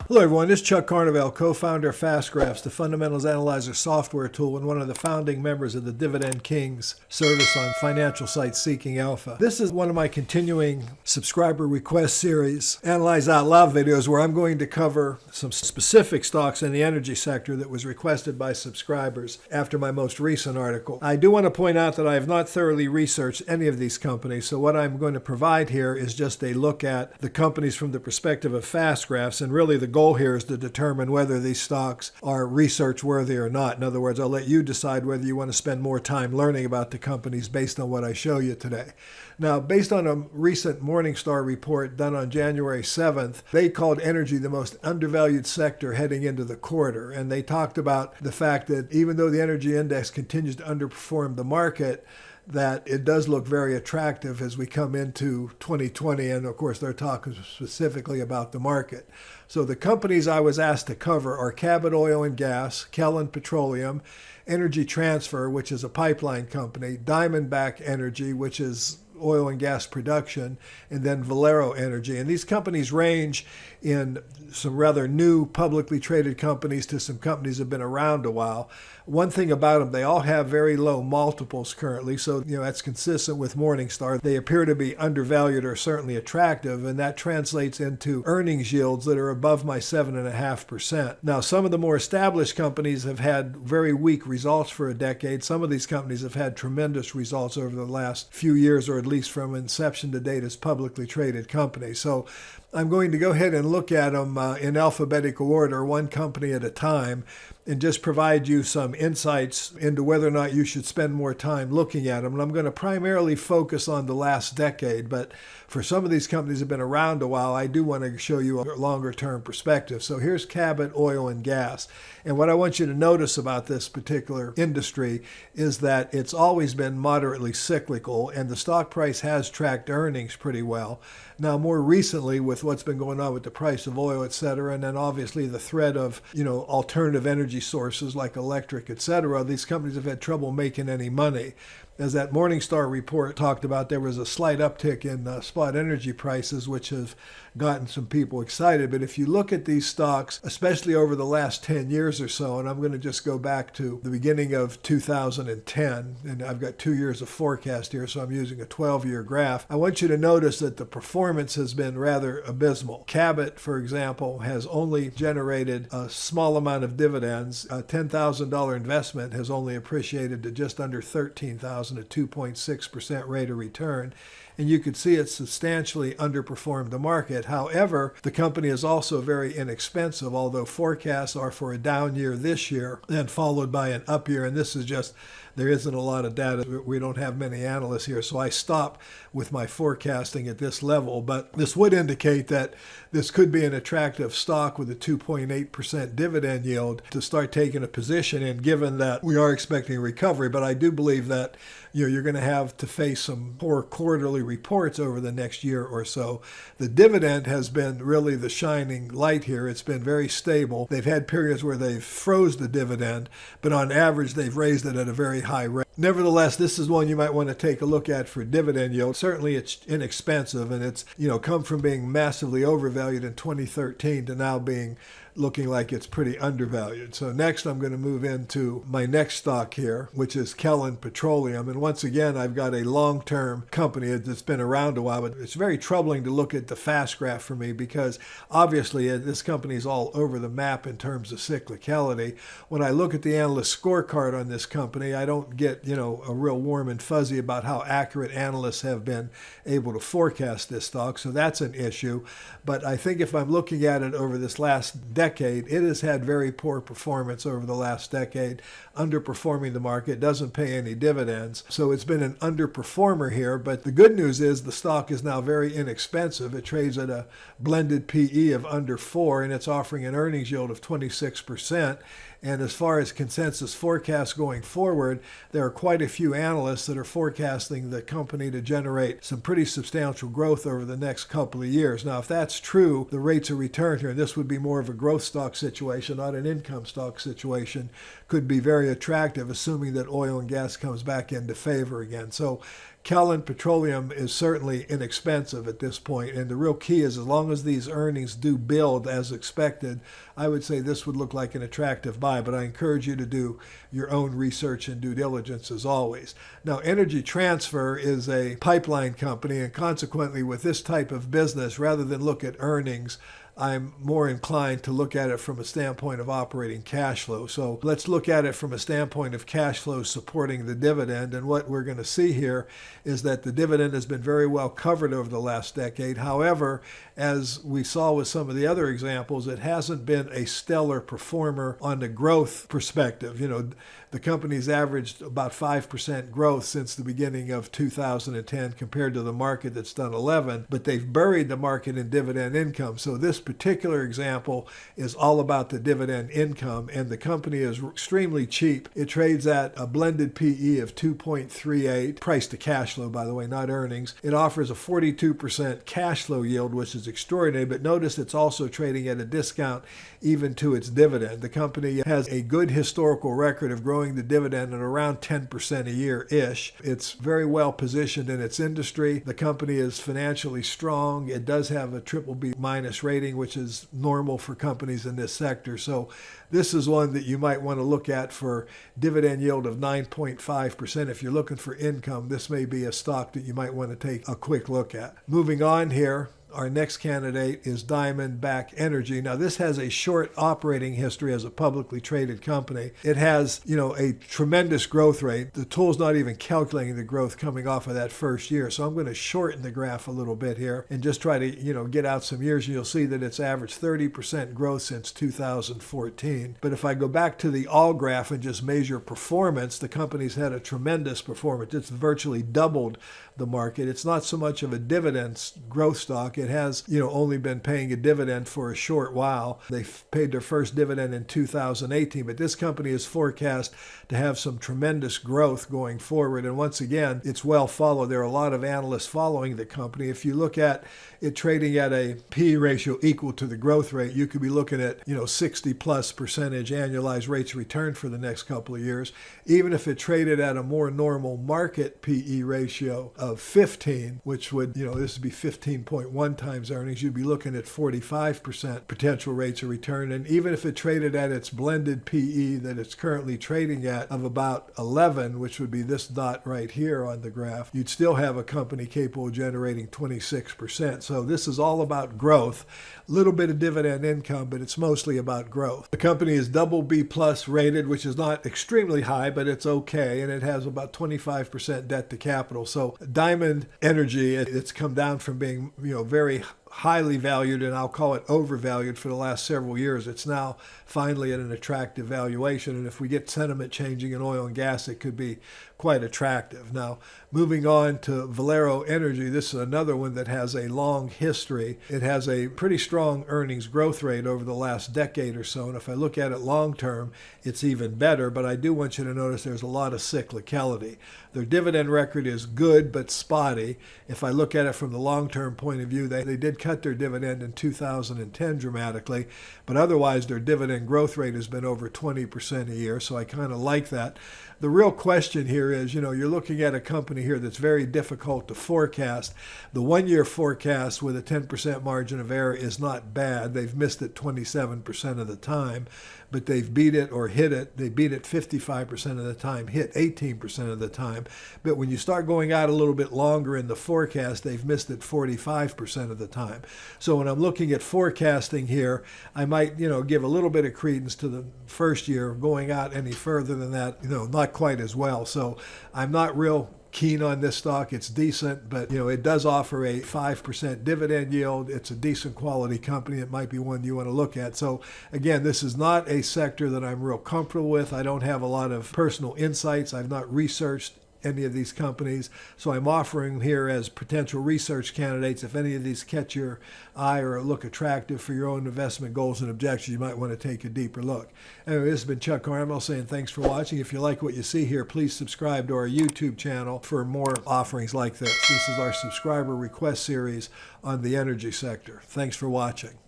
Hello everyone, this is Chuck Carnevale, co-founder of FastGraphs, the Fundamentals Analyzer software tool and one of the founding members of the Dividend Kings service on financial site Seeking Alpha. This is one of my continuing subscriber request series, Analyze Out Loud videos, where I'm going to cover some specific stocks in the energy sector that was requested by subscribers after my most recent article. I do want to point out that I have not thoroughly researched any of these companies, so what I'm going to provide here is just a look at the companies from the perspective of FastGraphs, and really the goal here is to determine whether these stocks are research worthy or not. In other words, I'll let you decide whether you want to spend more time learning about the companies based on what I show you today. Now, based on a recent Morningstar report done on January 7th, they called energy the most undervalued sector heading into the quarter. And they talked about the fact that even though the energy index continues to underperform the market, that it does look very attractive as we come into 2020. And of course, they're talking specifically about the market. So the companies I was asked to cover are Cabot Oil and Gas, Callan Petroleum, Energy Transfer, which is a pipeline company, Diamondback Energy, which is oil and gas production, and then Valero Energy. And these companies range in some rather new publicly traded companies to some companies that have been around a while. One thing about them, they all have very low multiples currently, so that's consistent with Morningstar. They appear to be undervalued or certainly attractive, and that translates into earnings yields that are above my 7.5%. Now, some of the more established companies have had very weak results for a decade. Some of these companies have had tremendous results over the last few years, or at least from inception to date as publicly traded companies. So I'm going to go ahead and look at them in alphabetical order, one company at a time, and just provide you some insights into whether or not you should spend more time looking at them. And I'm going to primarily focus on the last decade, but for some of these companies that have been around a while, I do want to show you a longer term perspective. So here's Cabot Oil and Gas. And what I want you to notice about this particular industry is that it's always been moderately cyclical, and the stock price has tracked earnings pretty well. Now, more recently, with what's been going on with the price of oil, et cetera, and then obviously the threat of, alternative energy sources like electric, et cetera, these companies have had trouble making any money. As that Morningstar report talked about, there was a slight uptick in spot energy prices, which have gotten some people excited. But if you look at these stocks, especially over the last 10 years or so, and I'm going to just go back to the beginning of 2010, and I've got 2 years of forecast here, so I'm using a 12-year graph. I want you to notice that the performance has been rather abysmal. Cabot, for example, has only generated a small amount of dividends. A $10,000 investment has only appreciated to just under $13,000. A 2.6% rate of return, and you could see it substantially underperformed the market. However, the company is also very inexpensive, although forecasts are for a down year this year and followed by an up year, and this is just, there isn't a lot of data. We don't have many analysts here, so I stop with my forecasting at this level, but this would indicate that this could be an attractive stock with a 2.8% dividend yield to start taking a position in, given that we are expecting a recovery. But I do believe that you're going to have to face some poor quarterly reports over the next year or so. The dividend has been really the shining light here. It's been very stable. They've had periods where they've froze the dividend, but on average they've raised it at a very high rate. Nevertheless, this is one you might want to take a look at for dividend yield. Certainly it's inexpensive, and it's come from being massively overvalued in 2013 to now looking like it's pretty undervalued. So next I'm going to move into my next stock here, which is Callan Petroleum. And once again, I've got a long-term company that's been around a while, but it's very troubling to look at the fast graph for me because obviously this company is all over the map in terms of cyclicality. When I look at the analyst scorecard on this company, I don't get, a real warm and fuzzy about how accurate analysts have been able to forecast this stock. So that's an issue. But I think if I'm looking at it over this last decade, it has had very poor performance over the last decade, underperforming the market, doesn't pay any dividends. So it's been an underperformer here, but the good news is the stock is now very inexpensive. It trades at a blended PE of under 4, and it's offering an earnings yield of 26%. And as far as consensus forecasts going forward, there are quite a few analysts that are forecasting the company to generate some pretty substantial growth over the next couple of years. Now, if that's true, the rates of return here, and this would be more of a growth stock situation, not an income stock situation, could be very attractive, assuming that oil and gas comes back into favor again. So Callan Petroleum is certainly inexpensive at this point, and the real key is as long as these earnings do build as expected, I would say this would look like an attractive buy, but I encourage you to do your own research and due diligence as always. Now, Energy Transfer is a pipeline company, and consequently with this type of business, rather than look at earnings, I'm more inclined to look at it from a standpoint of operating cash flow. So let's look at it from a standpoint of cash flow supporting the dividend. And what we're going to see here is that the dividend has been very well covered over the last decade. However, as we saw with some of the other examples, it hasn't been a stellar performer on the growth perspective. The company's averaged about 5% growth since the beginning of 2010 compared to the market that's done 11, but they've buried the market in dividend income. So this particular example is all about the dividend income, and the company is extremely cheap. It trades at a blended PE of 2.38, price to cash flow, by the way, not earnings. It offers a 42% cash flow yield, which is extraordinary, but notice it's also trading at a discount even to its dividend. The company has a good historical record of growing the dividend at around 10% a year-ish. It's very well positioned in its industry. The company is financially strong. It does have a BBB- rating, which is normal for companies in this sector. So this is one that you might want to look at for dividend yield of 9.5%. If you're looking for income, this may be a stock that you might want to take a quick look at. Moving on here, our next candidate is Diamondback Energy. Now, this has a short operating history as a publicly traded company. It has, a tremendous growth rate. The tool's not even calculating the growth coming off of that first year. So I'm going to shorten the graph a little bit here and just try to, get out some years. And you'll see that it's averaged 30% growth since 2014. But if I go back to the all graph and just measure performance, the company's had a tremendous performance. It's virtually doubled the market. It's not so much of a dividend growth stock. It has, only been paying a dividend for a short while. They paid their first dividend in 2018, but this company is forecast to have some tremendous growth going forward. And once again, it's well followed. There are a lot of analysts following the company. If you look at it trading at a P ratio equal to the growth rate, you could be looking at, 60+% annualized rates of return for the next couple of years. Even if it traded at a more normal market PE ratio of 15, which would, this would be 15.1 times earnings, you'd be looking at 45% potential rates of return. And even if it traded at its blended PE that it's currently trading at of about 11, which would be this dot right here on the graph, you'd still have a company capable of generating 26%. So this is all about growth, a little bit of dividend income, but it's mostly about growth. The company is BB+ rated, which is not extremely high, but it's okay, and it has about 25% debt to capital. So Diamond Energy, it's come down from being, very highly valued, and I'll call it overvalued for the last several years. It's now finally at an attractive valuation, and if we get sentiment changing in oil and gas, it could be quite attractive. Now, moving on to Valero Energy, this is another one that has a long history. It has a pretty strong earnings growth rate over the last decade or so, and if I look at it long term, it's even better, but I do want you to notice there's a lot of cyclicality. Their dividend record is good but spotty. If I look at it from the long-term point of view, they did cut their dividend in 2010 dramatically, but otherwise their dividend growth rate has been over 20% a year, so I kind of like that. The real question here is, you're looking at a company here that's very difficult to forecast. The one-year forecast with a 10% margin of error is not bad. They've missed it 27% of the time, but they've beat it or hit it. They beat it 55% of the time, hit 18% of the time. But when you start going out a little bit longer in the forecast, they've missed it 45% of the time. So when I'm looking at forecasting here, I might, give a little bit of credence to the first year. Going out any further than that, not quite as well. So I'm not real keen on this stock. It's decent, but it does offer a 5% dividend yield. It's a decent quality company. It might be one you want to look at. So again, this is not a sector that I'm real comfortable with. I don't have a lot of personal insights. I've not researched any of these companies, so I'm offering here as potential research candidates. If any of these catch your eye or look attractive for your own investment goals and objectives, you might want to take a deeper look. Anyway, this has been Chuck Carmel saying thanks for watching. If you like what you see here, please subscribe to our YouTube channel for more offerings like this. This is our subscriber request series on the energy sector. Thanks for watching.